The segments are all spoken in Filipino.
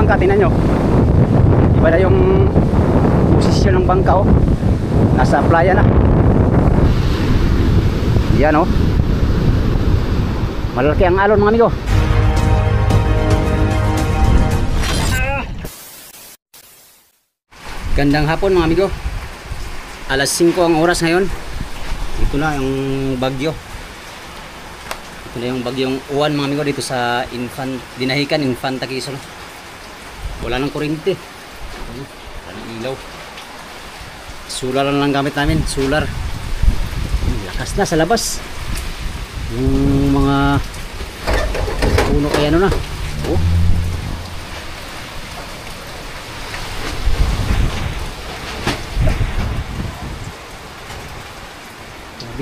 bangka, tingnan nyo. Iba na yung posisyon ng bangka, oh. Nasa playa na. Yan, oh. Malalaki ang alon, mga amigo. Gandang hapon, mga amigo. Alas 5 ang oras ngayon. Ito na yung bagyo. Ito na yung bagyong uwan, mga amigo, dito sa Dinahican, Infanta Quezon. Wala nang kuryente. Wala nang ilaw. Solar lang gamit namin, solar. Lakas na sa labas. Yung mga puno ay ano na. Oh.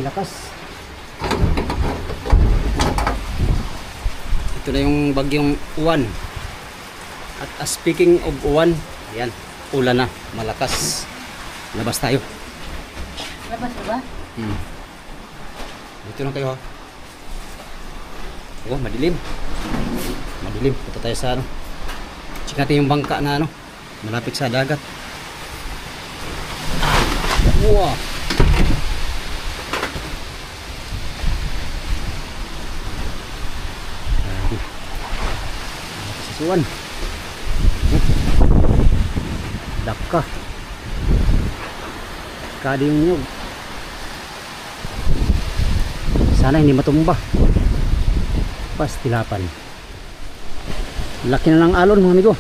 Lakas. Ito na yung bagyong uwan. At speaking of uwan, yan, ulan na, malakas. Labas tayo. Labas ba? Dito lang kayo, ha. Oh, madilim. Madilim. Punta tayo sa ano. Check natin yung bangka na ano, malapit sa dagat. Wow. Suwan. Daka. Kadi yung nyug. Sana hindi matumba. Pastilapan. Laki na ng alon, mga amigo.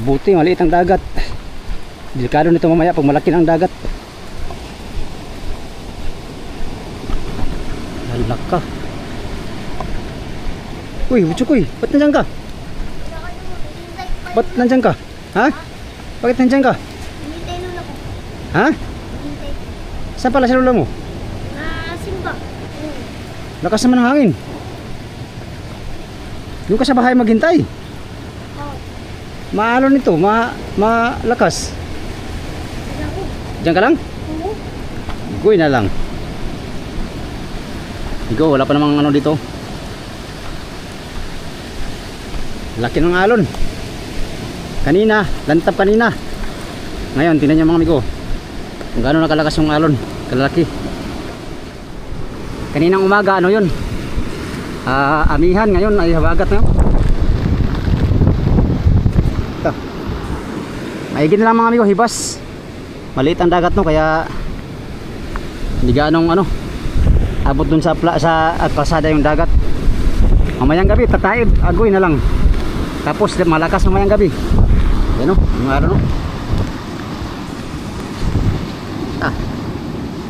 Buti maliit ang dagat. Delikado nito mamaya pag malaki ng dagat. Lalaka. Uy, Butsukoy, ba't nandiyan ka? Ba't nandiyan ka? Ha? Bakit nandiyan ka? Hinintay nun ako. Ha? Hinintay. Saan pala sa lula mo? Simba. Lakas naman ng hangin. Doon ka sa bahay maghintay. Oo. Maalon nito, malakas. Ako. Diyan ka lang? Oo. Iguy na lang. Ikaw, wala pa namang ano dito. Laki ng alon. Kanina, lantap kanina. Ngayon, tingnan niyo mga amigo. Kung gaano nakalakas yung alon, kalaki. Kaninang umaga, ano yun? Amihan, ngayon ay habagat na. Ito. Maigin na lang mga amigo, hibas. Maliit ang dagat no, kaya hindi ganong ano, abot dun sa kalsada yung dagat. Mamayang gabi, tataib, agoy na lang. Tapos malakas mamayang gabi. Yan o, yung araw no.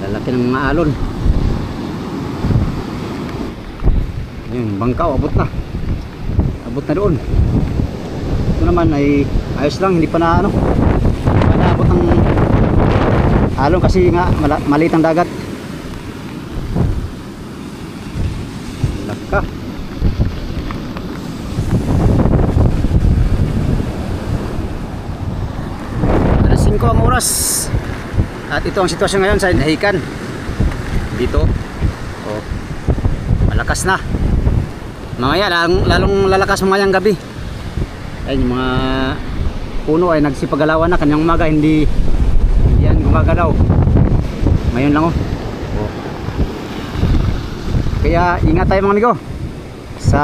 Lalaki ng mga alon. Yung bangkaw, abot na. Abot na doon. Ito naman ay ayos lang, hindi pa na ano. Hindi pa naabot ng alon kasi nga maliit ang dagat. Laka. Alas 5 ang oras. At ito ang sitwasyon ngayon sa Dinahican. Dito. Oh. Malakas na. Mamaya lalong lalakas mamayang gabi. Ayun, yung mga puno ay nagsipagalawan na. Kanyang umaga hindi yan gumagalaw. Ngayon lang oh. Oh. Kaya ingat tayo mga amigo sa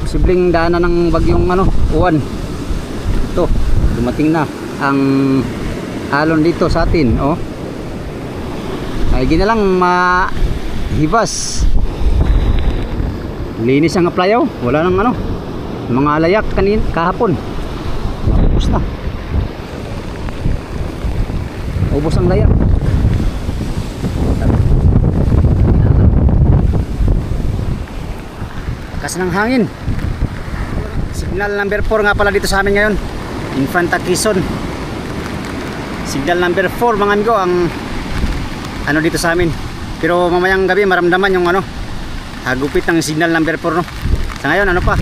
posibleng daanan ng bagyong ano, uwan. Ito, dumating na ang alon dito sa atin, oh. Ay gina lang mahibas. Linis ang aplayaw, wala nang ano, mga alayak kahapon. Ubus na. Ubus ang layak. Lakas ng hangin. Signal number 4 nga pala dito sa amin ngayon, Infanta Quezon. Signal number 4 mga amigo ang ano dito sa amin. Pero mamayang gabi maramdaman yung ano, hagupit ng signal number 4 no. Sa ngayon ano pa,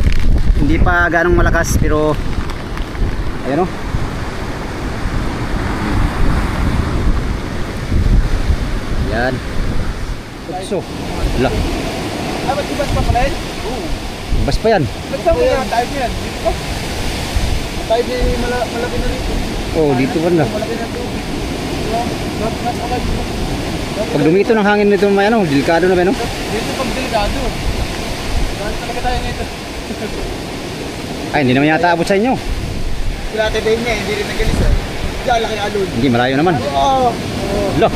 hindi pa ganong malakas pero ayun no. Yan. So, la. Ay, ba't ibas pa pala yun? Oo. Bas pa yan. Nagtama na tayo niyan. Dito ko. Tayo di malaki na rito. Oh, dito ba na? Malaki na ito. Nasa agad. Pag lumito ng hangin nito, may ano, delikado na ba, no? Dito pag delikado. Dahil talaga tayo nito. Ay, hindi naman yata abot sa inyo. Sila Ate Ben niya, hindi rin nagalis eh. Diyan, laki alon. Hindi, malayo naman. Oo. Lo,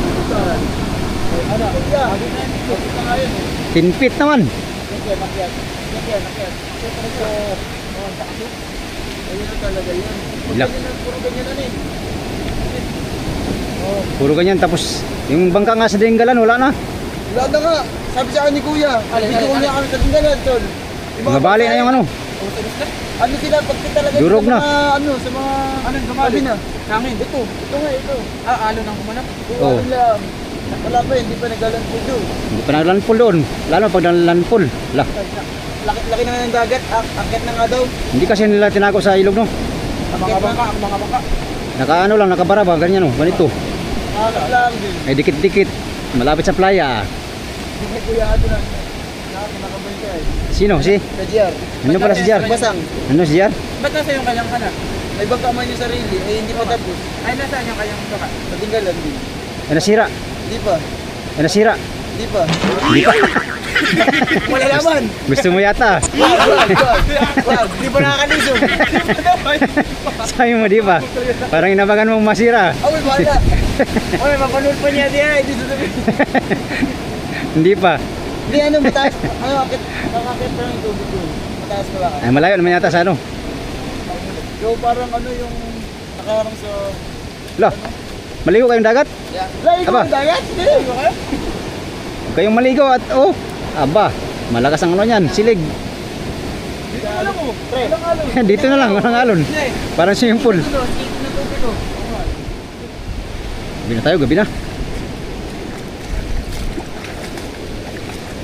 Ano? Yeah. Sabi na yun. Sabi na ngayon eh. 10 feet naman. Nakyat. Nakyat. So, takso. Ayun na talaga yun. Ilak. Puro ganyan na eh. Puro ganyan, tapos yung bangka nga sa Dinggalan, wala na. Wala na nga. Sabi sa akin ni Kuya. Dito ko niya kami sa Tinggalan, tol. Mga bali na yung ano. Ano sila pag talaga Durog sa na. mga ano sa mga anong gumali na. Hangin. Ito nga ito. Ah, alo nang kumanap. Oo. Wala pa hindi pa naglalanpol doon. Hindi pa naglandfall doon. Lalo pag naglandfall. Lah, Laki na ng dagat, akit na nga daw. hindi kasi nila tinago sa ilog, no? Mga bangka. Nakaano lang, nakabara ba, ganyan, no? Ganito. Akit lang din. Ay, dikit-dikit. Malapit sa playa. Hindi Kuya ato na. Nakakabay ka eh. Sino? Si? Sa JR. Ano pala si JR? Basang. Ano si Jar? Ba't nasa yung kanyang kana? May bangka man yung sarili, eh hindi pa tapos. Ay, nasaan yung kanyang baka? Patinggalan din. Ay, nasira. Hindi pa. Ay, nasira. Hindi pa. Hindi pa. Wala naman. Gusto mo yata. Wag. Hindi pa nakakalisong. Sabi mo, di ba? Parang inabangan mong masira. Away, bahala. Oy, mapanood pa niya diya. Hindi sasabihin. Hindi pa. Hindi, ano, mataas. Ano, akit pa yung tubig doon. Mataas pa lang. Ay, malayo naman yata sa ano. So, parang ano yung nakaharang sa... Lo, maligo kayong dagat? Yeah. Layo Aba. yung dagat? Hindi. Okay? Kayong maligo at oh, aba, malakas ang ano niyan, silig. Dito na lang mo. Pre. Walang alon. Dito na lang, walang alon. Parang swimming pool. Dito na tubig ko. Gabi na tayo, gabi na.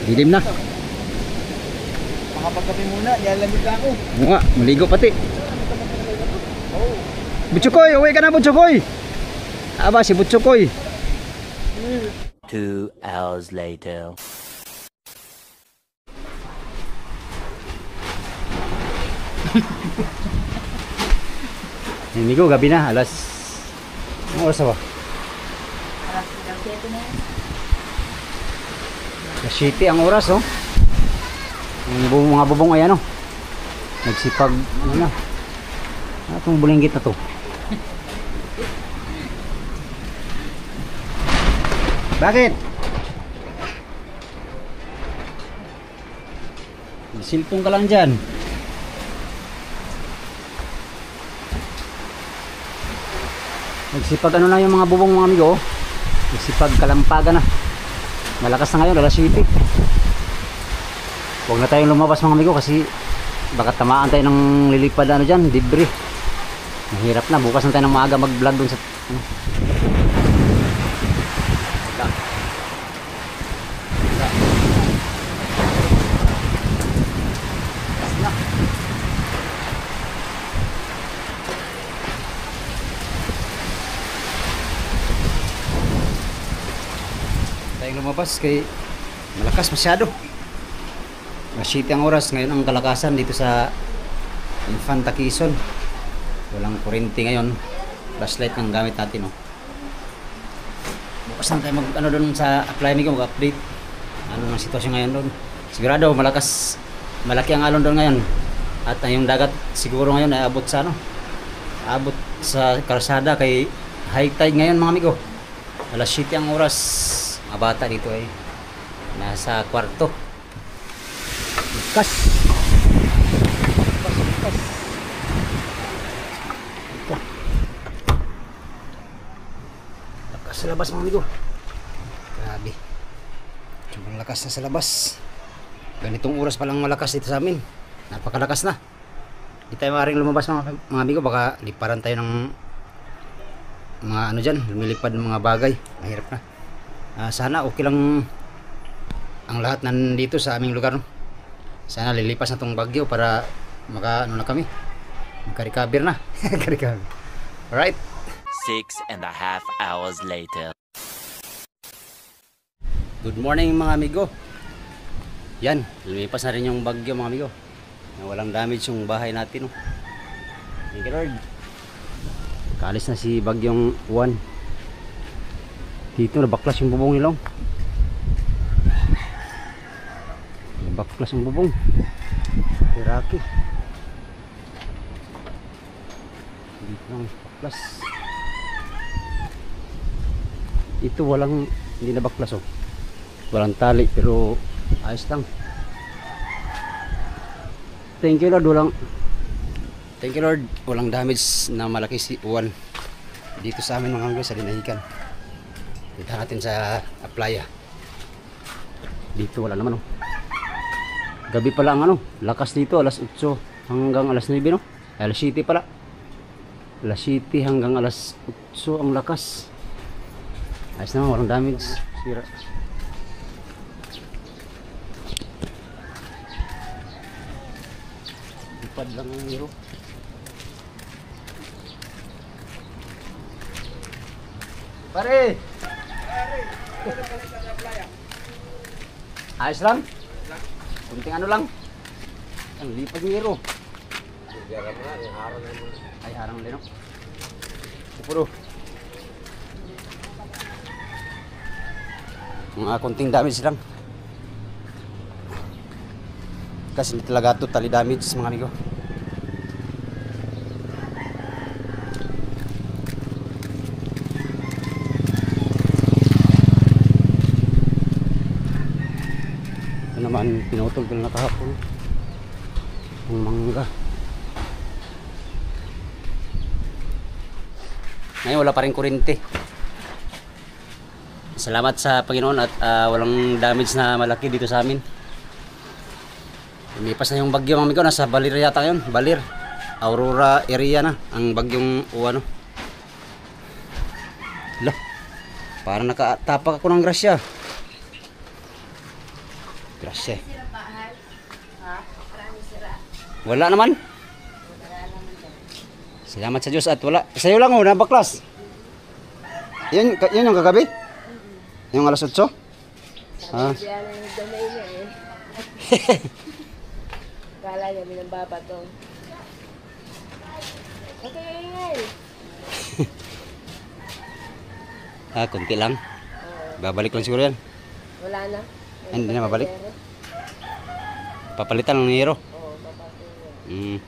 Dilim na. Makapagkape muna. Nilalamig lang ako. Oo nga, maligo pati. Butsukoy, uwi ka na Butsukoy. Aba, si Butsukoy. 2 hours later. Namigo, gabi na, alas... Ano oras ba? Alas 7 ang oras, oh. Mga bubong ay ano. Nagsipag, ano na. Ano itong bulinggit na to? Bakit? Silpong ka lang dyan. Nagsipag ano na yung mga bubong mga amigo. Nagsipag kalampagan na. Malakas na ngayon, alas 7. Huwag na tayong lumabas mga amigo kasi baka tamaan tayo ng lilipad ano dyan, debris. Mahirap na, bukas na tayo ng maaga mag vlog dun sa ano. Tayong lumabas kay malakas masyado. Mas 7 ang oras ngayon ang kalakasan dito sa Infanta Quezon. Walang kuryente ngayon. Flashlight ang gamit natin, oh. Bukas na tayo mag ano doon sa apply ko, mag-update. Ano ang sitwasyon ngayon doon? Sigurado malakas, malaki ang alon doon ngayon. At yung dagat siguro ngayon ay abot sa ano? Abot sa karsada kay high tide ngayon mga amigo. Alas 7 ang oras. Mga bata dito ay nasa kwarto. Bukas. Ito. Lakas sa labas mga amigo. Grabe. Sobrang lakas na sa labas. Ganitong oras pa lang malakas dito sa amin. Napakalakas na. Hindi tayo maaaring lumabas mga amigo. Baka liparan tayo ng mga ano dyan. Lumilipad ng mga bagay. Mahirap na. Sana okay lang ang lahat nandito sa aming lugar, no? Sana lilipas na tong bagyo para maka ano na kami, maka-recover na. Maka-recover. Alright. 6.5 hours later. Good morning mga amigo. Yan, lumipas na rin yung bagyo mga amigo. na walang damage yung bahay natin. Oh. Thank you Lord. Kaalis na si Bagyong Juan. Dito nabaklas yung bubong nila. Nabaklas yung bubong. Iraki. Dito lang baklas. Ito walang, hindi nabaklas oh. Walang tali pero ayos lang. Thank you Lord, thank you Lord, walang damage na malaki si Juan dito sa amin mga amigo sa Dinahican. Kita natin sa playa. Dito wala naman oh. Gabi pala ang lakas dito, alas 8 hanggang alas 9 no? Alas 7 pala. Alas 7 hanggang alas 8 ang lakas. Ayos naman, walang damage. Sira. Lipad lang ang hero. Pare! Ayos lang? Kunting lang? Ang lipad ng hero. Ay, harang din no? Pupuro. Mga kunting damage lang. Kasi hindi talaga ito tali damage mga amigo. Ito naman pinutol ko na kahapon ang mangga. Ngayon wala pa rin kuryente. Salamat sa Panginoon at walang damage na malaki dito sa amin. Lumipas na yung bagyo mga amigo, nasa Balir yata yun. Balir, Aurora area na ang bagyong Juan. Lah, parang nakatapak ako ng grasya. Grasya. Wala naman. Salamat sa Diyos at wala. Sa'yo lang oh, nabaklas. Yun yung kagabi? Yung alas 8? Ah. Kala niya binababa to. Okay, ingay. Kunti lang. Babalik lang siguro yan. Wala na. Hindi na mabalik. Papalitan ng hero. Oo, papalitan.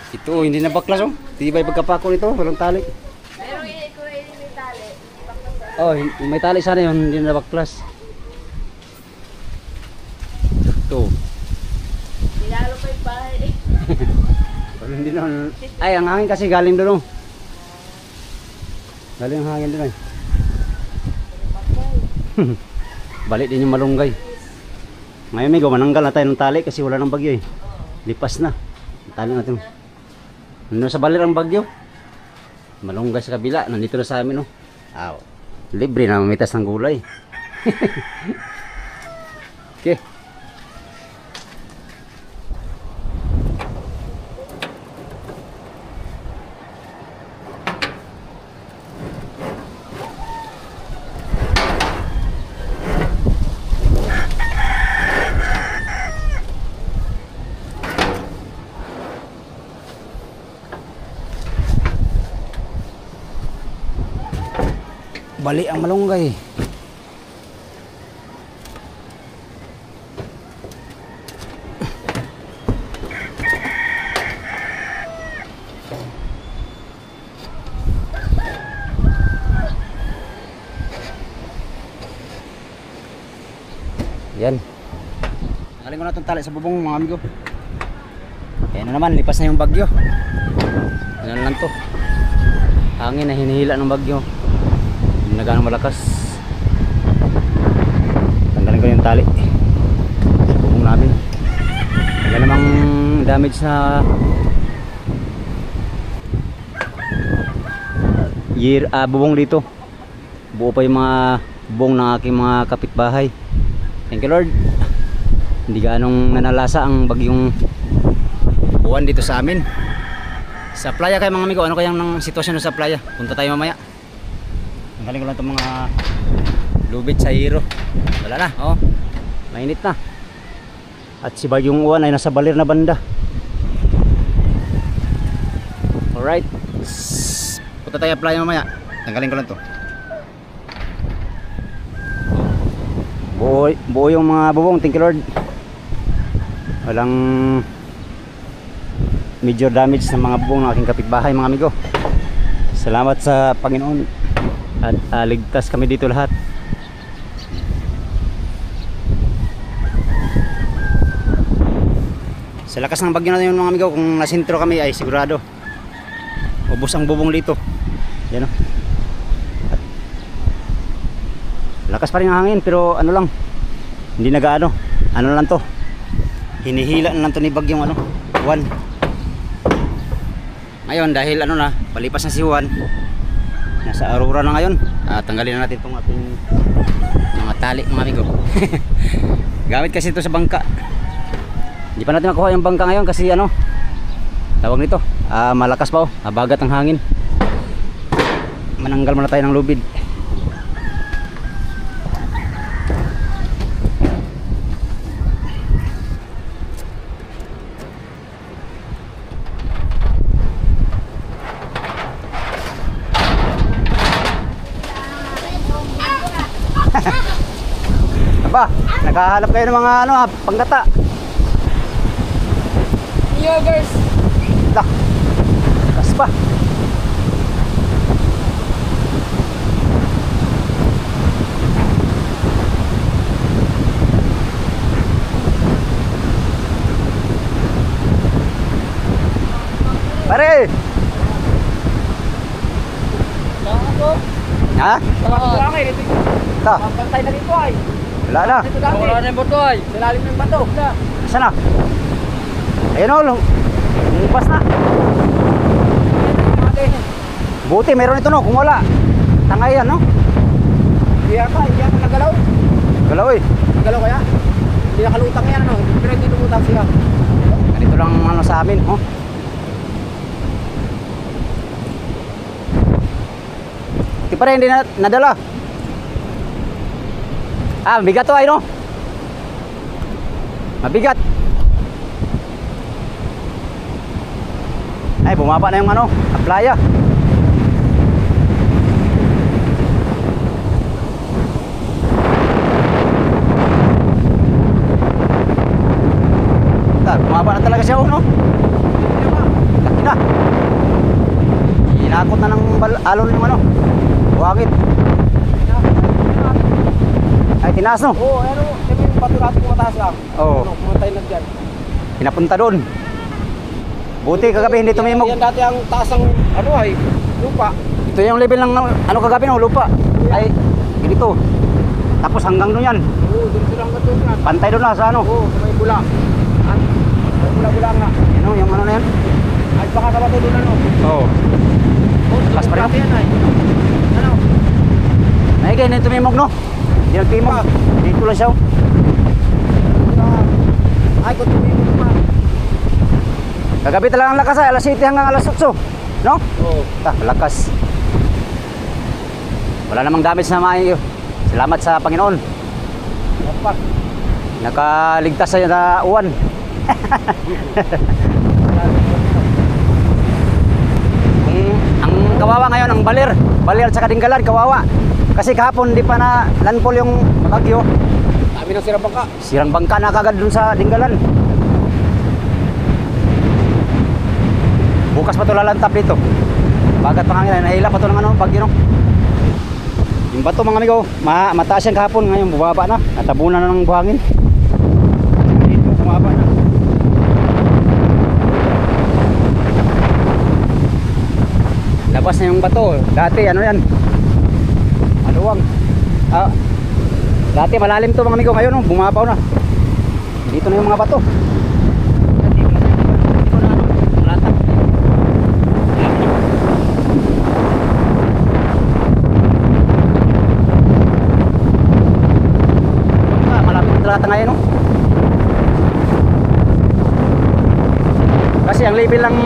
Ito hindi na baklas oh. Tibay pagkapako nito, walang tali. Pero kung may tali, Oh, may tali sana yun, hindi na baklas. Ito. Tinalo pa yung bahay. Pero hindi naman. Ay, ang hangin kasi galing doon oh. Galing ang hangin doon ay. Balik din yung malunggay. Ngayon may mananggal na tayo ng tali kasi wala nang bagyo eh. Lipas na. Tali natin. Nandun sa Balir ang bagyo. Malunggay sa kabila. Nandito na sa amin oh. Libre na mamitas ng gulay. Okay. Bali ang malunggay. Yan. Nakaling ko na itong tali sa bubong mga amigo. Kaya na naman, lipas na yung bagyo. Yan lang to. Hangin na hinihila ng bagyo. Hindi na gano'ng malakas. Tanggalin ko yung tali sa bubong namin. Wala namang damage na bubong dito. Buo pa yung mga bubong ng aking mga kapitbahay. Thank you Lord. Hindi ganong nanalasa ang bagyong Juan dito sa amin. Sa playa kayo mga amigo, ano kayang ng sitwasyon sa playa? Punta tayo mamaya. Ang galing ko lang itong mga lubid sa hero. Wala na, oh. Mainit na. At si Bagyong Uwan ay nasa balir na banda. Alright. Punta tayo playa mamaya. Tanggalin ko lang to. Buo yung mga bubong. Thank you Lord. Walang major damage sa mga bubong ng aking kapitbahay mga amigo. Salamat sa Panginoon. At ligtas kami dito lahat. Sa lakas ng bagyo na yun mga amigo, kung nasintro kami ay sigurado ubos ang bubong dito. Yan o. Lakas pa rin ang hangin pero ano lang, hindi nagaano. Ano lang to, hinihila na lang to ni Bagyong Uwan. Ngayon dahil ano na, palipas na si Juan, nasa Aurora na ngayon. Tanggalin na natin itong ating mga tali mga amigo. Gamit kasi ito sa bangka. Hindi pa natin makuha yung bangka ngayon kasi ano, tawag nito, malakas pa bagat ang hangin. Mananggal muna tayo ng lubid. Aba, nakahanap kayo ng mga panggata. Yogurts. Lah, kas pa. Pare! Ha? Ito. Pantay na dito ay. Wala na. Dito dati. Wala na yung bato ay. Silalim ng bato. Saan na? Ayun o, lumabas na. Buti meron ito no, kung wala tangay yan no. Iya ka nagalaw. Galaw eh. Nagalaw kaya? Hindi nakalutang yan ano. Pero hindi lumutang siya. Ganito lang sa amin oh. Di pa rin hindi nadala. Mabigat to ay no. Mabigat. Ay, bumaba na yung playa. Bumaba na talaga siya no. Laki na. Inakot na ng alon yung buhangin. Ay, tinaas no. Oo, pero yung bato natin kumataas lang. Oo. Pumatay na dyan. Pinapunta doon. Buti kagabi hindi tumimog. Yan dati ang taas ng ay lupa. Ito yung level ng kagabi no, lupa. Ay, ganito. Tapos hanggang doon yan. Oo, doon silang bato yan. Pantay doon na sa Oo, sa may bula. May bula-bula nga. Yan yung na yan. Ay, baka kabato doon Oo. Lakas pa rin. Yan ay. Ano? Ay, ganyan tumimog no. Hindi nagtimog. Dito lang siya. Ay, kung tumimog pa. Kagabi talagang lakas ay alas 7 hanggang alas 8. No? Oo. Lakas. Wala namang damage na maayo. Salamat sa Panginoon. Dapat. Nakaligtas sa uwan. Ang kawawa ngayon, ang balir at saka Dinggalan, kawawa. Kasi kahapon di pa na landfall yung bagyo. Dami ng sirang bangka. Sirang bangka na kagad dun sa Dinggalan. Bukas pa ito lalantap dito. Bagat pa hangin, nahila pa ito ng bagyo no. Yung bato mga amigo, mataas yan kahapon, ngayon bumaba na. Natabunan na ng buhangin. Dito bumaba na. Labas na yung bato. Dati ano yan, maluwang. Dati malalim to mga amigo, ngayon no, bumabaw na. Dito na yung mga bato. Dito na latak. Malapit na talata ngayon no. Kasi ang level lang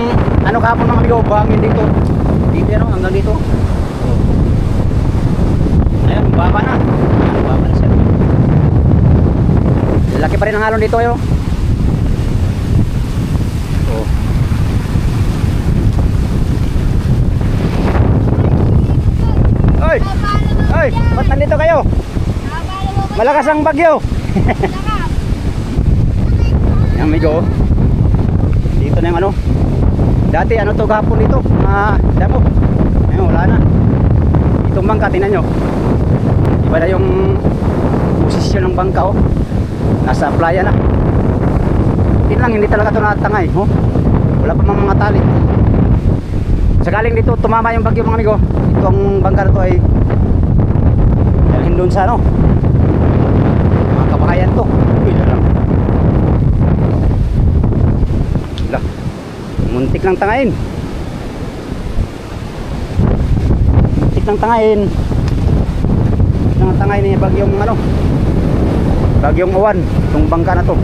kahapon mga amigo, buhangin dito. Dito yan hanggang dito. Ayun, baba na. Baba na siya. Laki pa rin ang alon dito ayo. Oh. Oy! Oy! Ba't nandito kayo? Malakas ang bagyo. Yan amigo. Dito na yung ano. Dati ano to gahapon dito. Damo. Ayun, wala na. Itong bangka, tingnan nyo. Iba na yung posisyon ng bangka oh. Nasa playa na. Hindi lang, hindi talaga ito natangay oh. Wala pa mga tali. Sakaling dito tumama yung bagyo mga amigo, itong bangka na to ay dalhin doon sa ano, mga kabahayan to. Ila lang. Ila. Muntik lang tangayin. Muntik lang tangayin. Muntik lang tangayin ni bagyong ano, bagyong uwan, itong bangka na to.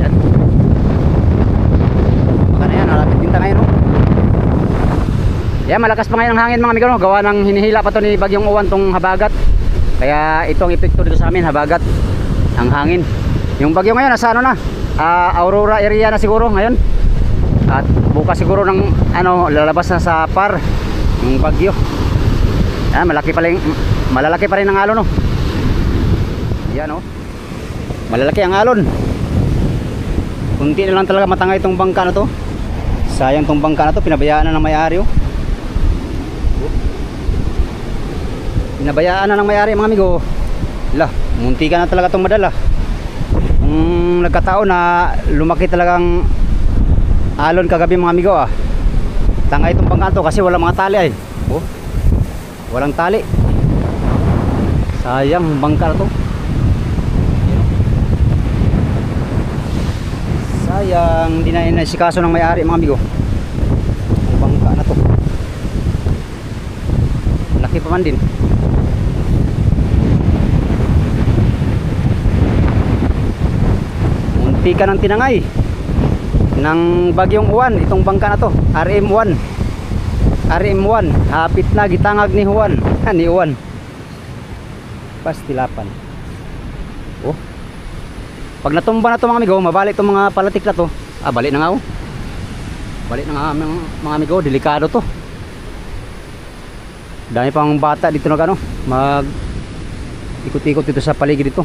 Yan. Baka na yan, malapit din tangayin no. Yan, malakas pa ngayon ang hangin mga amigo no? Gawa ng hinihila pa to ni bagyong uwan tong habagat. Kaya ito ang epekto dito sa amin, habagat ang hangin. Yung bagyo ngayon nasa ano na, Aurora area na siguro ngayon. At bukas siguro ng ano, lalabas na sa par yung bagyo. Yan, malalaki pa rin ang alon no. Yan oh. Malalaki ang alon. Kunti na lang talaga matangay itong bangka na to. Sayang tong bangka na to, pinabayaan na ng may-ari oh. Pinabayaan na ng may-ari mga amigo. Lah, munti ka na talaga itong madala. Kung nagkataon na lumaki talagang alon kagabi mga amigo ah. Tangay itong bangka to kasi walang mga tali ay. Oh. Walang tali. Sayang bangka na to. Sayang, hindi na inasikaso ng may-ari mga amigo. Bangka na to. Laki pa man din. Munti ka ng tinangay ng bagyong uwan itong bangka na to, RM1. RM1, hapit na gitangag ni Juan. Ni Juan. Pastilapan. Oh. Pag natumba na to mga amigo, mabalik tong mga palatik na to. Balik na nga oh. Balik na nga mga amigo, delikado to. Dami pang bata dito na ano, mag ikot-ikot dito sa paligid dito.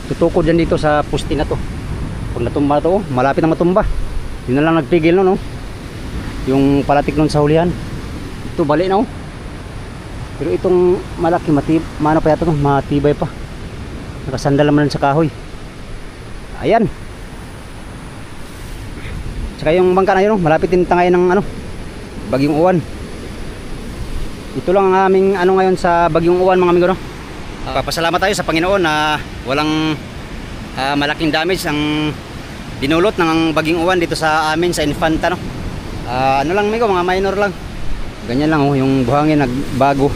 Tutukod dyan dito sa pusti na to. Pag natumba na to, oh, malapit na matumba. Yun na lang nagpigil no, no? Yung palatik nun sa hulihan. Ito balik na oh. Pero itong malaki, mano pa yata to, matibay pa. Nakasandal naman sa kahoy. Ayan. Tsaka yung bangka na yun, oh, malapit din tangay ng ano, bagyong uwan. Ito lang ang aming ano ngayon sa bagyong uwan mga amigo no. Papasalamat tayo sa Panginoon na walang malaking damage ang dinulot ng bagyong uwan dito sa amin sa Infanta no. Ano lang amigo, mga minor lang. Ganyan lang oh, yung buhangin nagbago.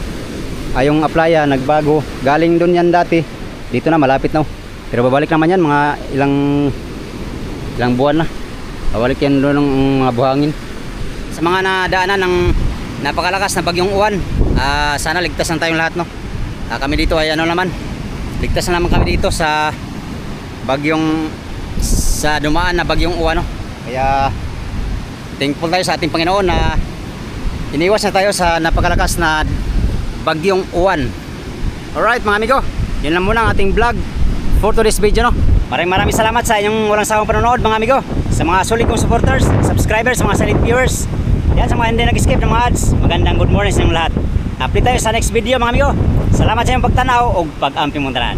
Yung aplaya nagbago. Galing doon yan dati. Dito na malapit na oh. Pero babalik naman yan mga ilang buwan na. Babalik yan doon ng mga buhangin. Sa mga nadaanan ng napakalakas na bagyong uwan, sana ligtas lang tayong lahat no. Kami dito ay ano naman, ligtas na naman kami dito sa bagyong, sa dumaan na bagyong uwan no. Kaya thankful tayo sa ating Panginoon na iniwas na tayo sa napakalakas na bagyong uwan. Alright mga amigo, yun lang muna ang ating vlog for today's video no. Maraming salamat sa inyong walang sawang panonood mga amigo, sa mga solid kong supporters, subscribers, sa mga silent viewers. Yan sa mga hindi nag-skip ng mga ads. Magandang good morning sa inyong lahat. Update tayo sa next video mga amigo. Salamat sa inyong pagtanaw o pag-amping mong tanan.